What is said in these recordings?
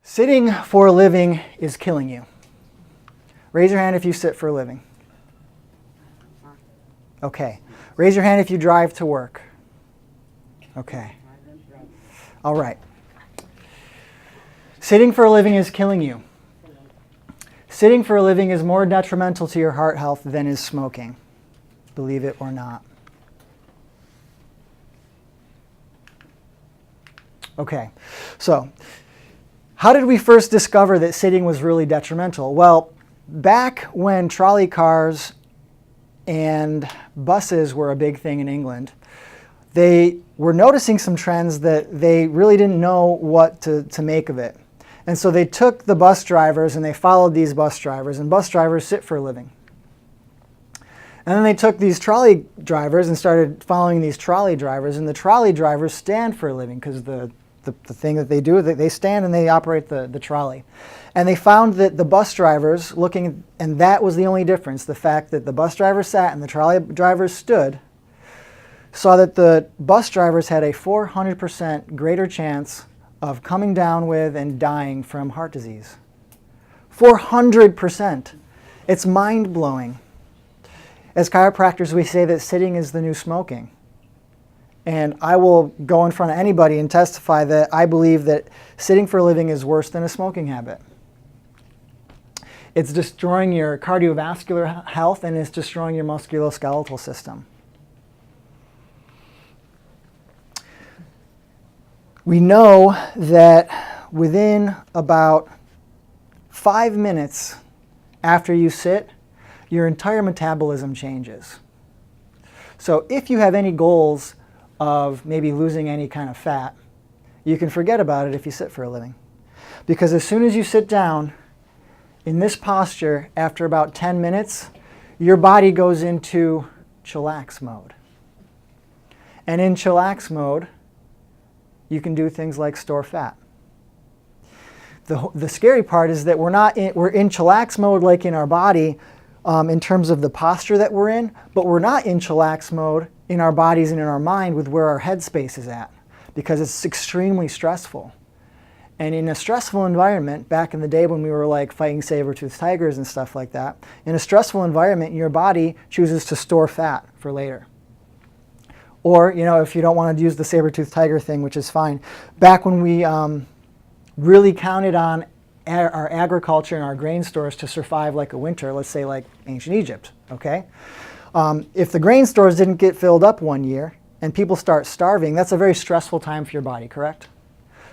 Sitting for a living is killing you. Raise your hand if you sit for a living. Okay. Raise your hand if you drive to work. Okay. All right. Sitting for a living is killing you. Sitting for a living is more detrimental to your heart health than is smoking, believe it or not. Okay, so how did we first discover that sitting was really detrimental? Well, back when trolley cars and buses were a big thing in England, they were noticing some trends that they really didn't know what to make of it. And so they took the bus drivers and they followed these bus drivers, and bus drivers sit for a living. And then they took these trolley drivers and started following these trolley drivers, and the trolley drivers stand for a living because the thing that they do, they stand and they operate the trolley. And they found that the bus drivers and that was the only difference, the fact that the bus drivers sat and the trolley drivers stood, saw that the bus drivers had a 400% greater chance of coming down with and dying from heart disease. 400%. It's mind-blowing. As chiropractors, we say that sitting is the new smoking. And I will go in front of anybody and testify that I believe that sitting for a living is worse than a smoking habit. It's destroying your cardiovascular health and it's destroying your musculoskeletal system. We know that within about 5 minutes after you sit, your entire metabolism changes. So if you have any goals of maybe losing any kind of fat, you can forget about it if you sit for a living. Because as soon as you sit down in this posture, after about 10 minutes, your body goes into chillax mode. And in chillax mode, you can do things like store fat. The scary part is that we're in chillax mode like in our body in terms of the posture that we're in, but we're not in chillax mode in our bodies and in our mind with where our headspace is at, because it's extremely stressful. And in a stressful environment, back in the day when we were like fighting saber-toothed tigers and stuff like that, in a stressful environment, your body chooses to store fat for later. Or, if you don't want to use the saber-toothed tiger thing, which is fine, back when we really counted on our agriculture and our grain stores to survive like a winter, let's say like ancient Egypt, okay? If the grain stores didn't get filled up one year and people start starving, that's a very stressful time for your body, correct?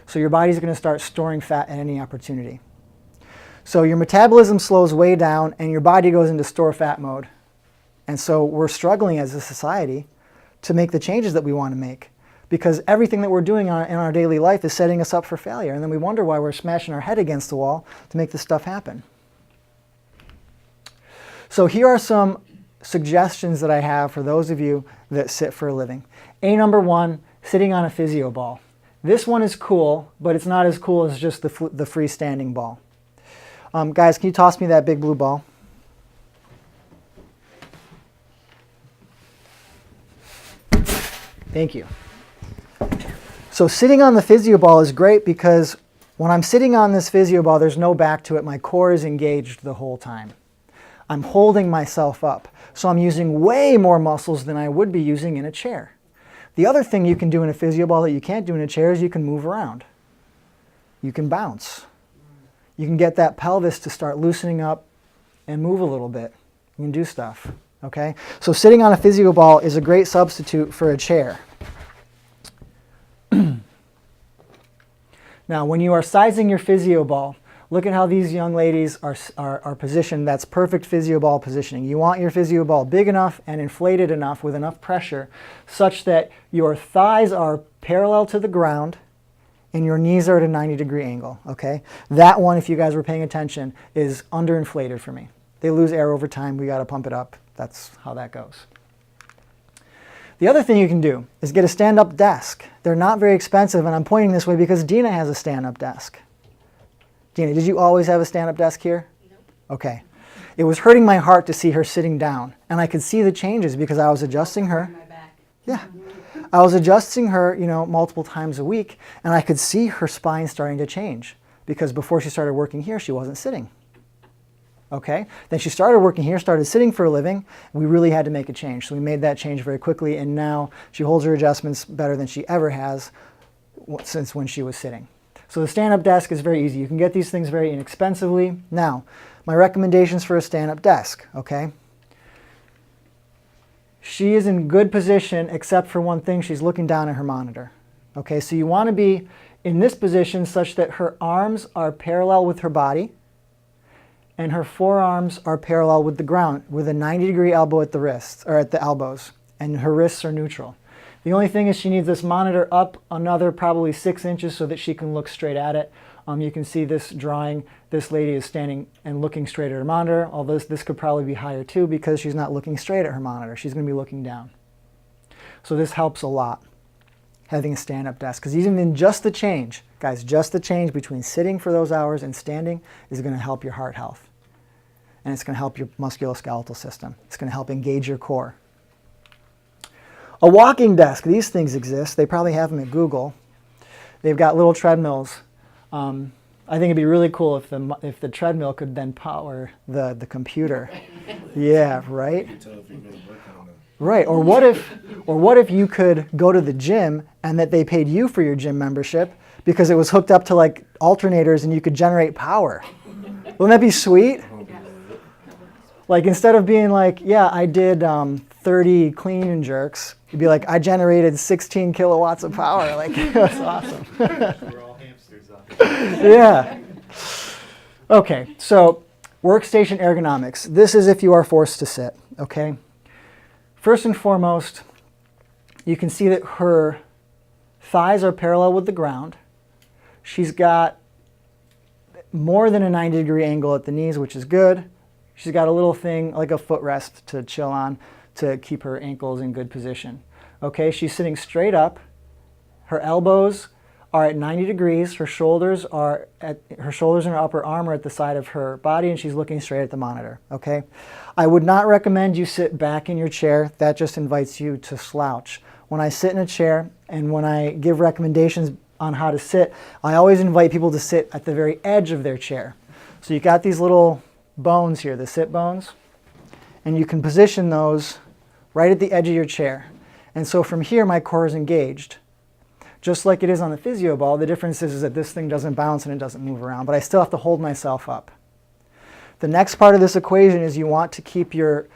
So your body's going to start storing fat at any opportunity. So your metabolism slows way down and your body goes into store fat mode. And so we're struggling as a society to make the changes that we want to make, because everything that we're doing in our daily life is setting us up for failure, and then we wonder why we're smashing our head against the wall to make this stuff happen. So here are some suggestions that I have for those of you that sit for a living. Number 1, sitting on a physio ball. This one is cool, but it's not as cool as just the freestanding ball. Guys, can you toss me that big blue ball? Thank you. So sitting on the physio ball is great because when I'm sitting on this physio ball, there's no back to it. My core is engaged the whole time. I'm holding myself up. So I'm using way more muscles than I would be using in a chair. The other thing you can do in a physio ball that you can't do in a chair is you can move around. You can bounce. You can get that pelvis to start loosening up and move a little bit. You can do stuff. Okay? So sitting on a physio ball is a great substitute for a chair. Now, when you are sizing your physio ball, look at how these young ladies are positioned. That's perfect physio ball positioning. You want your physio ball big enough and inflated enough with enough pressure such that your thighs are parallel to the ground and your knees are at a 90-degree angle. Okay? That one, if you guys were paying attention, is underinflated for me. They lose air over time. We got to pump it up. That's how that goes. The other thing you can do is get a stand-up desk. They're not very expensive, and I'm pointing this way because Dina has a stand-up desk. Dina, did you always have a stand-up desk here? Nope. Okay. It was hurting my heart to see her sitting down, and I could see the changes because I was adjusting her. My back. Yeah. I was adjusting her, multiple times a week, and I could see her spine starting to change. because before she started working here, she wasn't sitting. Okay? Then she started working here, started sitting for a living. We really had to make a change. So we made that change very quickly, and now she holds her adjustments better than she ever has since when she was sitting. So the stand-up desk is very easy. You can get these things very inexpensively. Now, my recommendations for a stand-up desk, okay? She is in good position except for one thing. She's looking down at her monitor. Okay, so you want to be in this position such that her arms are parallel with her body and her forearms are parallel with the ground with a 90-degree elbow at the wrists, or at the elbows, and her wrists are neutral. The only thing is she needs this monitor up another probably 6 inches so that she can look straight at it. You can see this drawing. This lady is standing and looking straight at her monitor, although this could probably be higher too because she's not looking straight at her monitor. She's going to be looking down. So this helps a lot, having a stand-up desk, because even in just the change, guys, just the change between sitting for those hours and standing is going to help your heart health. And it's going to help your musculoskeletal system. It's going to help engage your core. A walking desk, these things exist. They probably have them at Google. They've got little treadmills. I think it'd be really cool if the treadmill could then power the computer. Yeah, right? Right, or what if you could go to the gym and that they paid you for your gym membership because it was hooked up to like alternators and you could generate power? Wouldn't that be sweet? Like instead of being like, yeah, I did 30 clean and jerks, you'd be like, I generated 16 kilowatts of power. Like, that's awesome. We're all hamsters on it. Yeah. Okay, so workstation ergonomics. This is if you are forced to sit, okay? First and foremost, you can see that her thighs are parallel with the ground. She's got more than a 90-degree angle at the knees, which is good. She's got a little thing like a footrest to chill on to keep her ankles in good position. Okay, she's sitting straight up. Her elbows are at 90 degrees. Her shoulders and her upper arm are at the side of her body, and she's looking straight at the monitor. Okay, I would not recommend you sit back in your chair. That just invites you to slouch. When I sit in a chair and when I give recommendations on how to sit, I always invite people to sit at the very edge of their chair. So you got these little bones here, the sit bones, and you can position those right at the edge of your chair. And so from here, my core is engaged. Just like it is on the physio ball, the difference is that this thing doesn't bounce and it doesn't move around, but I still have to hold myself up. The next part of this equation is you want to keep your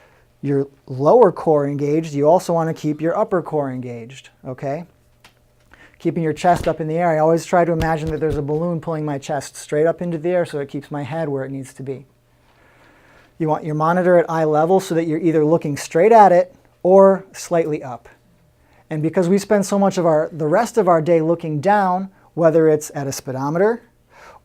lower core engaged. You also want to keep your upper core engaged, okay? Keeping your chest up in the air. I always try to imagine that there's a balloon pulling my chest straight up into the air so it keeps my head where it needs to be. You want your monitor at eye level so that you're either looking straight at it or slightly up. And because we spend so much of the rest of our day looking down, whether it's at a speedometer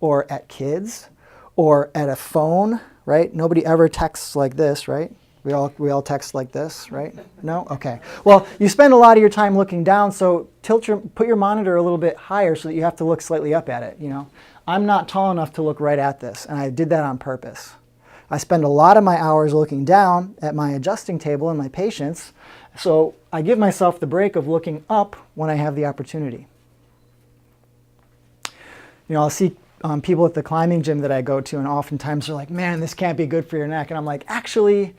or at kids or at a phone, right? Nobody ever texts like this, right? We all text like this, right? No? Okay. Well, you spend a lot of your time looking down, so put your monitor a little bit higher so that you have to look slightly up at it, you know? I'm not tall enough to look right at this, and I did that on purpose. I spend a lot of my hours looking down at my adjusting table and my patients, so I give myself the break of looking up when I have the opportunity. You know, I'll see people at the climbing gym that I go to, and oftentimes they're like, man, this can't be good for your neck. And I'm like, actually,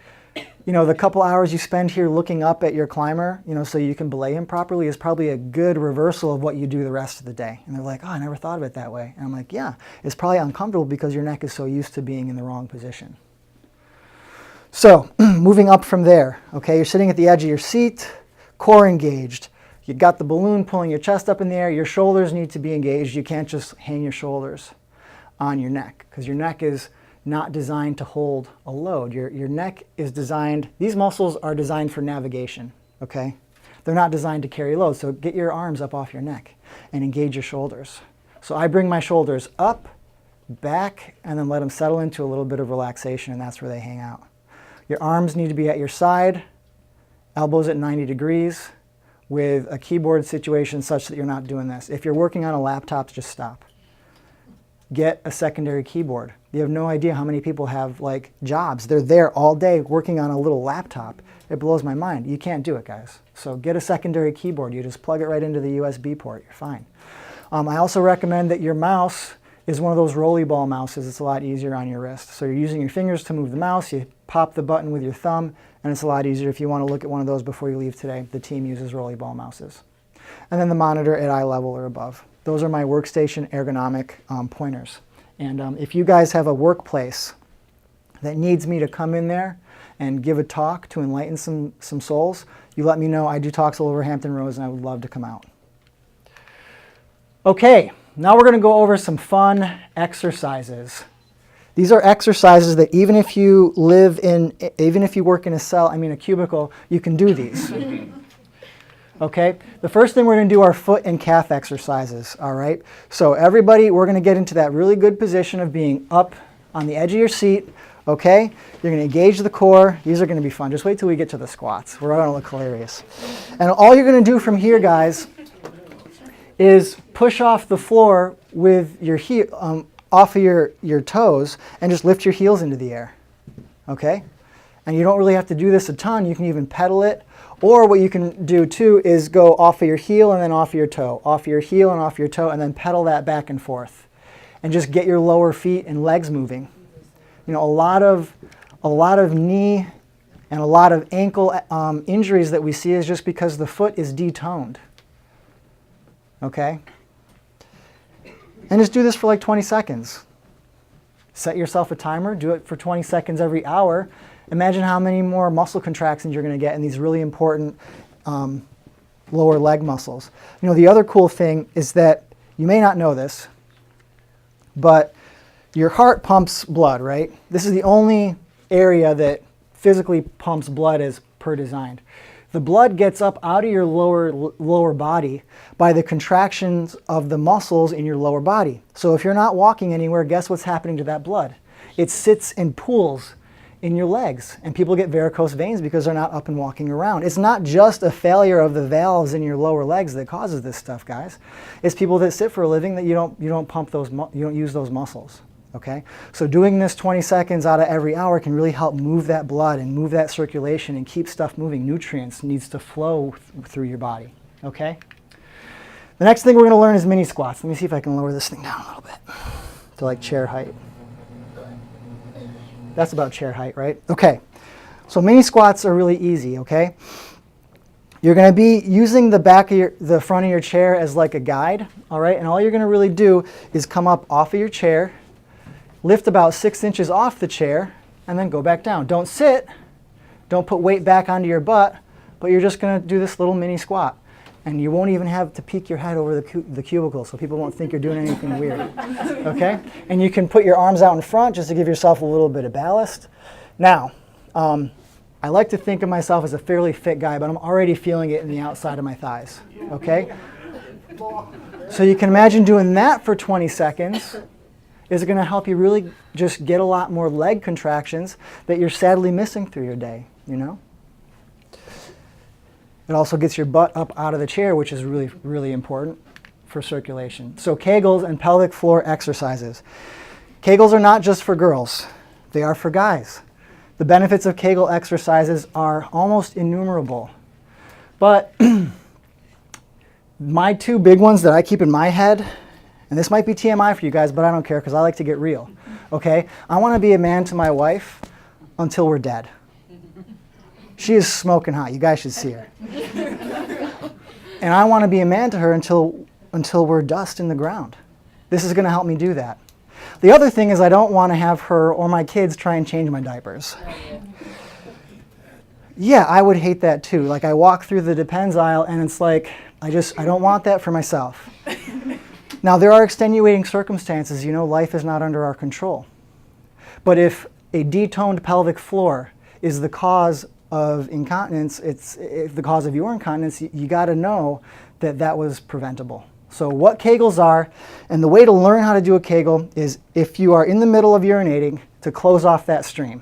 you know, the couple hours you spend here looking up at your climber, you know, so you can belay him properly is probably a good reversal of what you do the rest of the day. And they're like, oh, I never thought of it that way. And I'm like, yeah, it's probably uncomfortable because your neck is so used to being in the wrong position. So moving up from there, okay, you're sitting at the edge of your seat, core engaged. You've got the balloon pulling your chest up in the air. Your shoulders need to be engaged. You can't just hang your shoulders on your neck because your neck is not designed to hold a load. Your neck is designed, these muscles are designed for navigation, okay? They're not designed to carry loads, so get your arms up off your neck and engage your shoulders. So I bring my shoulders up, back, and then let them settle into a little bit of relaxation, and that's where they hang out. Your arms need to be at your side, elbows at 90 degrees, with a keyboard situation such that you're not doing this. If you're working on a laptop, just stop. Get a secondary keyboard. You have no idea how many people have like jobs. They're there all day working on a little laptop. It blows my mind. You can't do it, guys. So get a secondary keyboard. You just plug it right into the USB port. You're fine. I also recommend that your mouse is one of those rolly ball mouses. It's a lot easier on your wrist. So you're using your fingers to move the mouse, you pop the button with your thumb, and it's a lot easier if you want to look at one of those before you leave today. The team uses rolly ball mouses. And then the monitor at eye level or above. Those are my workstation ergonomic pointers. And if you guys have a workplace that needs me to come in there and give a talk to enlighten some souls, you let me know. I do talks all over Hampton Roads, and I would love to come out. Okay, now we're going to go over some fun exercises. These are exercises that even if you work in a cubicle, you can do these. Okay, the first thing we're going to do are foot and calf exercises, all right? So everybody, we're going to get into that really good position of being up on the edge of your seat, okay? You're going to engage the core. These are going to be fun. Just wait till we get to the squats. We're going to look hilarious. And all you're going to do from here, guys, is push off the floor with your heel, off of your toes, and just lift your heels into the air, okay? And you don't really have to do this a ton. You can even pedal it. Or what you can do too is go off of your heel and then off of your toe, off of your heel and off your toe, and then pedal that back and forth. And just get your lower feet and legs moving. You know, a lot of knee and a lot of ankle injuries that we see is just because the foot is detoned. Okay? And just do this for like 20 seconds. Set yourself a timer, do it for 20 seconds every hour. Imagine how many more muscle contractions you're going to get in these really important lower leg muscles. You know, the other cool thing is that you may not know this, but your heart pumps blood, right? This is the only area that physically pumps blood as per designed. The blood gets up out of your lower body by the contractions of the muscles in your lower body. So if you're not walking anywhere, guess what's happening to that blood? It sits in pools in your legs, and people get varicose veins because they're not up and walking around. It's not just a failure of the valves in your lower legs that causes this stuff, guys. It's people that sit for a living that you don't pump those, you don't use those muscles. Okay, so doing this 20 seconds out of every hour can really help move that blood and move that circulation and keep stuff moving. Nutrients needs to flow through your body. Okay. The next thing we're going to learn is mini squats. Let me see if I can lower this thing down a little bit to like chair height. That's about chair height, right? Okay, so mini squats are really easy, okay? You're going to be using the front of your chair as like a guide, all right? And all you're going to really do is come up off of your chair, lift about 6 inches off the chair, and then go back down. Don't sit, don't put weight back onto your butt, but you're just going to do this little mini squat. And you won't even have to peek your head over the cubicle so people won't think you're doing anything weird, okay? And you can put your arms out in front just to give yourself a little bit of ballast. Now, I like to think of myself as a fairly fit guy, but I'm already feeling it in the outside of my thighs, okay? So you can imagine doing that for 20 seconds is going to help you really just get a lot more leg contractions that you're sadly missing through your day, you know? It also gets your butt up out of the chair, which is really, really important for circulation. So Kegels and pelvic floor exercises. Kegels are not just for girls. They are for guys. The benefits of Kegel exercises are almost innumerable. But my two big ones that I keep in my head, and this might be TMI for you guys, but I don't care because I like to get real. Okay? I want to be a man to my wife until we're dead. She is smoking hot. You guys should see her. And I want to be a man to her until we're dust in the ground. This is going to help me do that. The other thing is I don't want to have her or my kids try and change my diapers. Yeah, I would hate that too. Like I walk through the Depends aisle and it's like, I don't want that for myself. Now there are extenuating circumstances, you know, life is not under our control. But if a detoned pelvic floor is the cause of incontinence, it's the cause of your incontinence, you got to know that that was preventable. So what Kegels are, and the way to learn how to do a Kegel is if you are in the middle of urinating, to close off that stream.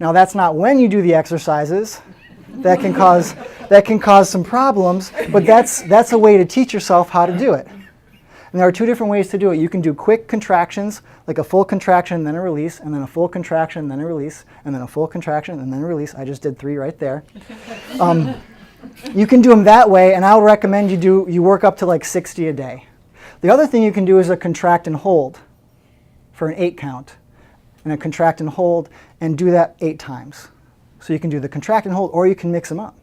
Now that's not when you do the exercises. That can cause some problems, but that's a way to teach yourself how to do it. And there are two different ways to do it. You can do quick contractions, like a full contraction and then a release, and then a full contraction and then a release, and then a full contraction and then a release. I just did 3 right there. You can do them that way, and I would recommend you work up to like 60 a day. The other thing you can do is a contract and hold for an 8 count, and a contract and hold, and do that 8 times. So you can do the contract and hold, or you can mix them up.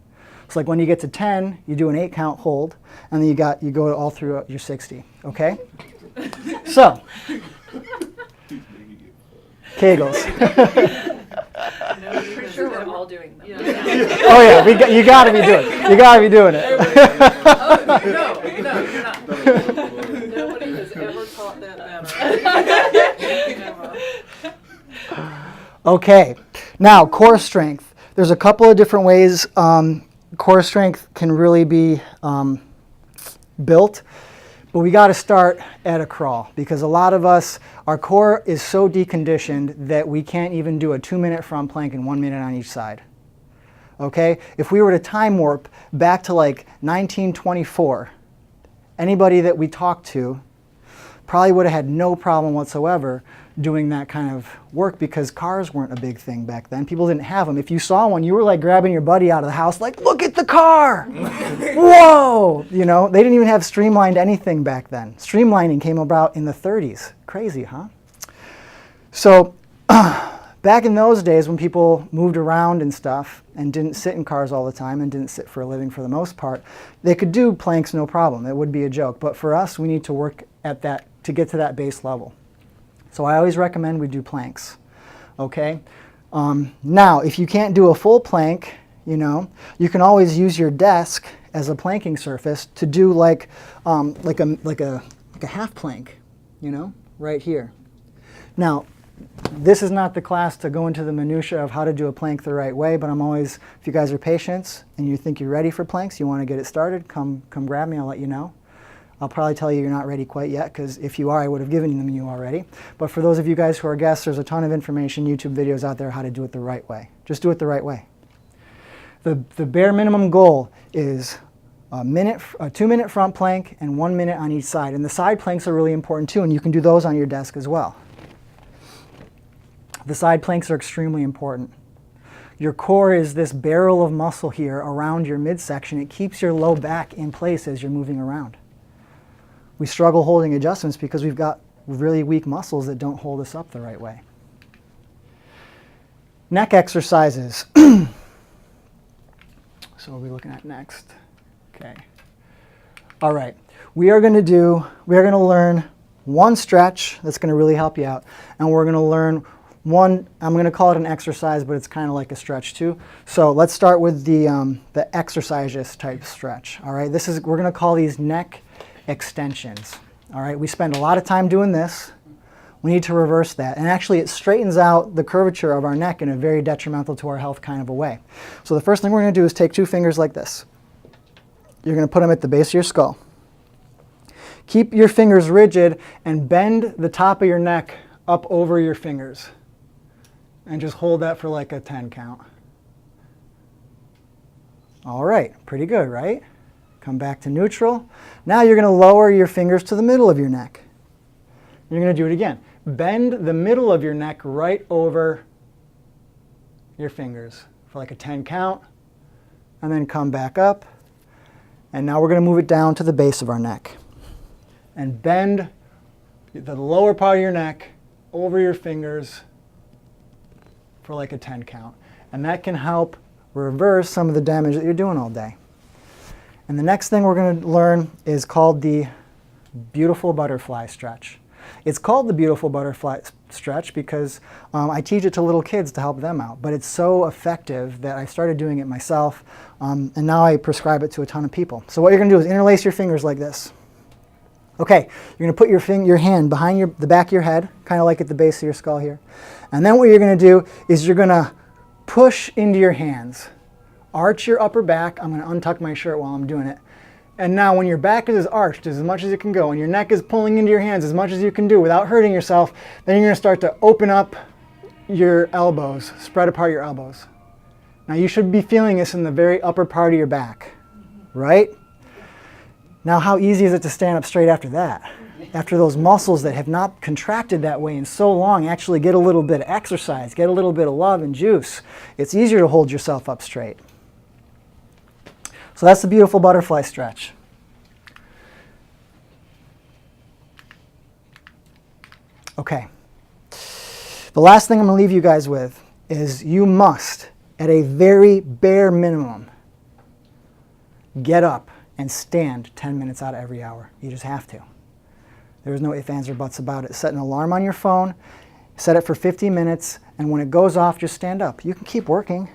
So like when you get to 10, you do an 8 count hold, and then you go all through your 60. Okay? So, Kegels. I'm sure we're all doing them. Oh yeah, you got to be doing it. You got to be doing it. Oh, no, you're not. Nobody has ever taught that better. Okay, now core strength. There's a couple of different ways core strength can really be built, but we got to start at a crawl because a lot of us, our core is so deconditioned that we can't even do a 2-minute front plank and 1 minute on each side. Okay, if we were to time warp back to like 1924, anybody that we talked to probably would have had no problem whatsoever doing that kind of work because cars weren't a big thing back then. People didn't have them. If you saw one, you were like grabbing your buddy out of the house like, look at the car! Whoa! You know, they didn't even have streamlined anything back then. Streamlining came about in the 30s. Crazy, huh? So back in those days when people moved around and stuff and didn't sit in cars all the time and didn't sit for a living for the most part, they could do planks no problem. It would be a joke. But for us, we need to work at that to get to that base level. So I always recommend we do planks, okay? Now, if you can't do a full plank, you know, you can always use your desk as a planking surface to do like a half plank, you know, right here. Now, this is not the class to go into the minutia of how to do a plank the right way, but I'm always, if you guys are patients and you think you're ready for planks, you want to get it started, come grab me, I'll let you know. I'll probably tell you you're not ready quite yet, because if you are, I would have given them you already. But for those of you guys who are guests, there's a ton of information, YouTube videos out there how to do it the right way. Just do it the right way. The bare minimum goal is a 2-minute front plank and 1 minute on each side. And the side planks are really important too, and you can do those on your desk as well. The side planks are extremely important. Your core is this barrel of muscle here around your midsection. It keeps your low back in place as you're moving around. We struggle holding adjustments because we've got really weak muscles that don't hold us up the right way. Neck exercises. So what are we looking at next? Okay. All right. We are going to learn one stretch that's going to really help you out. And we're going to learn one, I'm going to call it an exercise, but it's kind of like a stretch too. So let's start with the exercise type stretch. All right. We're going to call these neck extensions. All right, we spend a lot of time doing this. We need to reverse that. And actually it straightens out the curvature of our neck in a very detrimental to our health kind of a way. So the first thing we're going to do is take 2 fingers like this. You're going to put them at the base of your skull. Keep your fingers rigid and bend the top of your neck up over your fingers. And just hold that for like a 10 count. All right, pretty good, right? Come back to neutral. Now you're going to lower your fingers to the middle of your neck. You're going to do it again. Bend the middle of your neck right over your fingers for like a 10 count. And then come back up. And now we're going to move it down to the base of our neck. And bend the lower part of your neck over your fingers for like a 10 count. And that can help reverse some of the damage that you're doing all day. And the next thing we're going to learn is called the beautiful butterfly stretch. It's called the beautiful butterfly stretch because I teach it to little kids to help them out. But it's so effective that I started doing it myself, and now I prescribe it to a ton of people. So what you're going to do is interlace your fingers like this. Okay, you're going to put your hand behind the back of your head, kind of like at the base of your skull here. And then what you're going to do is you're going to push into your hands. Arch your upper back. I'm going to untuck my shirt while I'm doing it. And now when your back is arched as much as it can go and your neck is pulling into your hands as much as you can do without hurting yourself, then you're going to start to open up your elbows, spread apart your elbows. Now you should be feeling this in the very upper part of your back, right? Now how easy is it to stand up straight after that? After those muscles that have not contracted that way in so long actually get a little bit of exercise, get a little bit of love and juice. It's easier to hold yourself up straight. So that's the beautiful butterfly stretch. Okay. The last thing I'm going to leave you guys with is you must, at a very bare minimum, get up and stand 10 minutes out of every hour. You just have to. There's no ifs, ands, or buts about it. Set an alarm on your phone, set it for 50 minutes, and when it goes off, just stand up. You can keep working.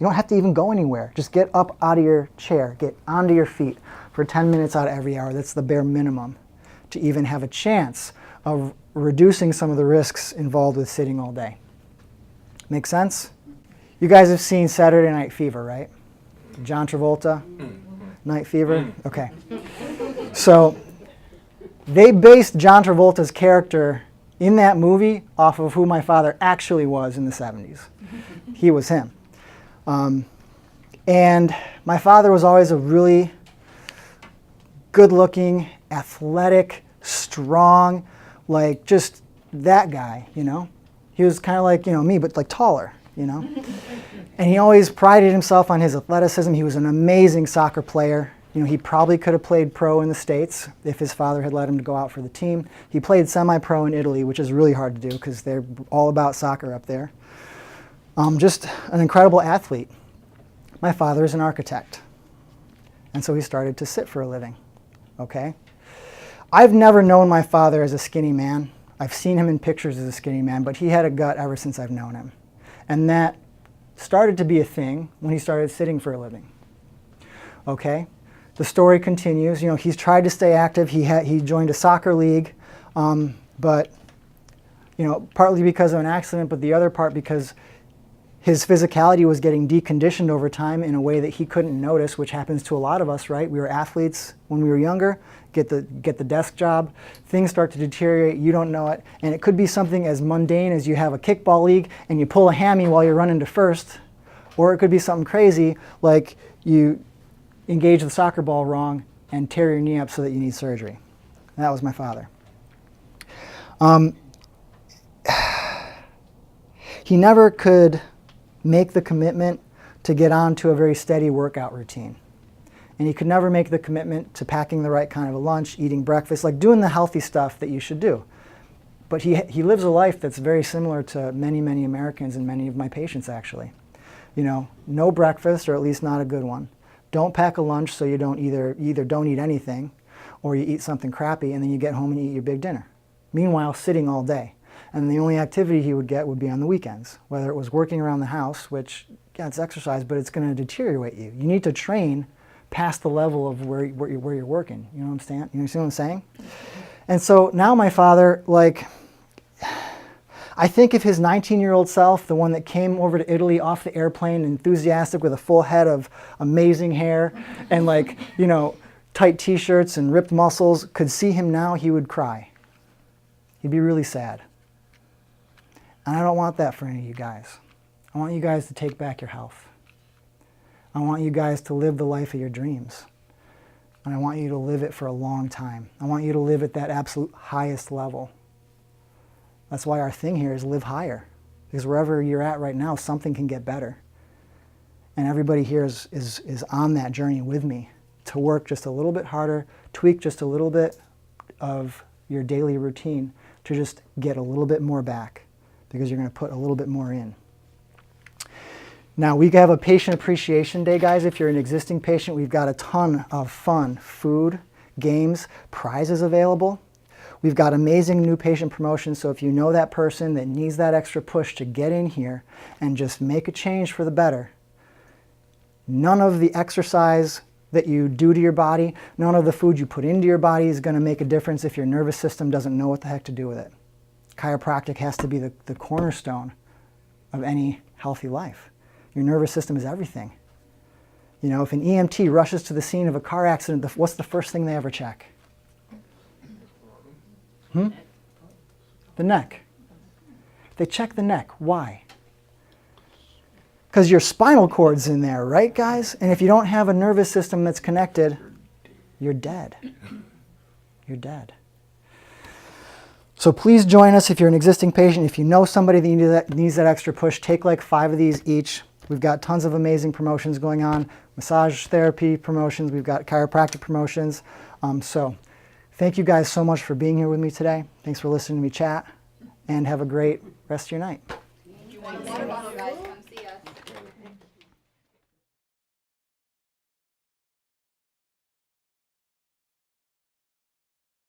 You don't have to even go anywhere. Just get up out of your chair, get onto your feet for 10 minutes out of every hour. That's the bare minimum to even have a chance of reducing some of the risks involved with sitting all day. Make sense? You guys have seen Saturday Night Fever, right? John Travolta, Night Fever? Okay. So they based John Travolta's character in that movie off of who my father actually was in the 70s. He was him. And my father was always a really good-looking, athletic, strong, like just that guy, you know? He was kind of like, you know, me, but like taller, you know? And he always prided himself on his athleticism. He was an amazing soccer player. You know, he probably could have played pro in the States if his father had let him to go out for the team. He played semi-pro in Italy, which is really hard to do because they're all about soccer up there. Just an incredible athlete. My father is an architect. And so he started to sit for a living, okay? I've never known my father as a skinny man. I've seen him in pictures as a skinny man, but he had a gut ever since I've known him. And that started to be a thing when he started sitting for a living, okay? The story continues. You know, he's tried to stay active. He joined a soccer league, but, you know, partly because of an accident, but the other part because his physicality was getting deconditioned over time in a way that he couldn't notice, which happens to a lot of us, right? We were athletes when we were younger, get the desk job, things start to deteriorate, you don't know it, and it could be something as mundane as you have a kickball league and you pull a hammy while you're running to first, or it could be something crazy like you engage the soccer ball wrong and tear your knee up so that you need surgery. And that was my father. He never could make the commitment to get on to a very steady workout routine. And he could never make the commitment to packing the right kind of a lunch, eating breakfast, like doing the healthy stuff that you should do. But he lives a life that's very similar to many, many Americans and many of my patients actually. You know, no breakfast, or at least not a good one. Don't pack a lunch so you don't either don't eat anything or you eat something crappy and then you get home and eat your big dinner. Meanwhile, sitting all day. And the only activity he would get would be on the weekends, whether it was working around the house, which, yeah, it's exercise, but it's going to deteriorate you. You need to train past the level of where you're working. You know what I'm saying? You see what I'm saying? And so now my father, like, I think of his 19-year-old self, the one that came over to Italy off the airplane, enthusiastic with a full head of amazing hair and, like, you know, tight t-shirts and ripped muscles, could see him now, he would cry. He'd be really sad. And I don't want that for any of you guys. I want you guys to take back your health. I want you guys to live the life of your dreams. And I want you to live it for a long time. I want you to live at that absolute highest level. That's why our thing here is live higher. Because wherever you're at right now, something can get better. And everybody here is on that journey with me to work just a little bit harder, tweak just a little bit of your daily routine to just get a little bit more back, because you're going to put a little bit more in. Now, we have a patient appreciation day, guys. If you're an existing patient, we've got a ton of fun food, games, prizes available. We've got amazing new patient promotions, so if you know that person that needs that extra push to get in here and just make a change for the better, none of the exercise that you do to your body, none of the food you put into your body is going to make a difference if your nervous system doesn't know what the heck to do with it. Chiropractic has to be the cornerstone of any healthy life. Your nervous system is everything. You know, if an EMT rushes to the scene of a car accident, what's the first thing they ever check? The neck. They check the neck. Why? Because your spinal cord's in there, right, guys? And if you don't have a nervous system that's connected, you're dead. You're dead. So please join us if you're an existing patient. If you know somebody that needs that extra push, take like 5 of these each. We've got tons of amazing promotions going on, massage therapy promotions, we've got chiropractic promotions. So thank you guys so much for being here with me today. Thanks for listening to me chat. and have a great rest of your night. If you want a water bottle, guys, come see us.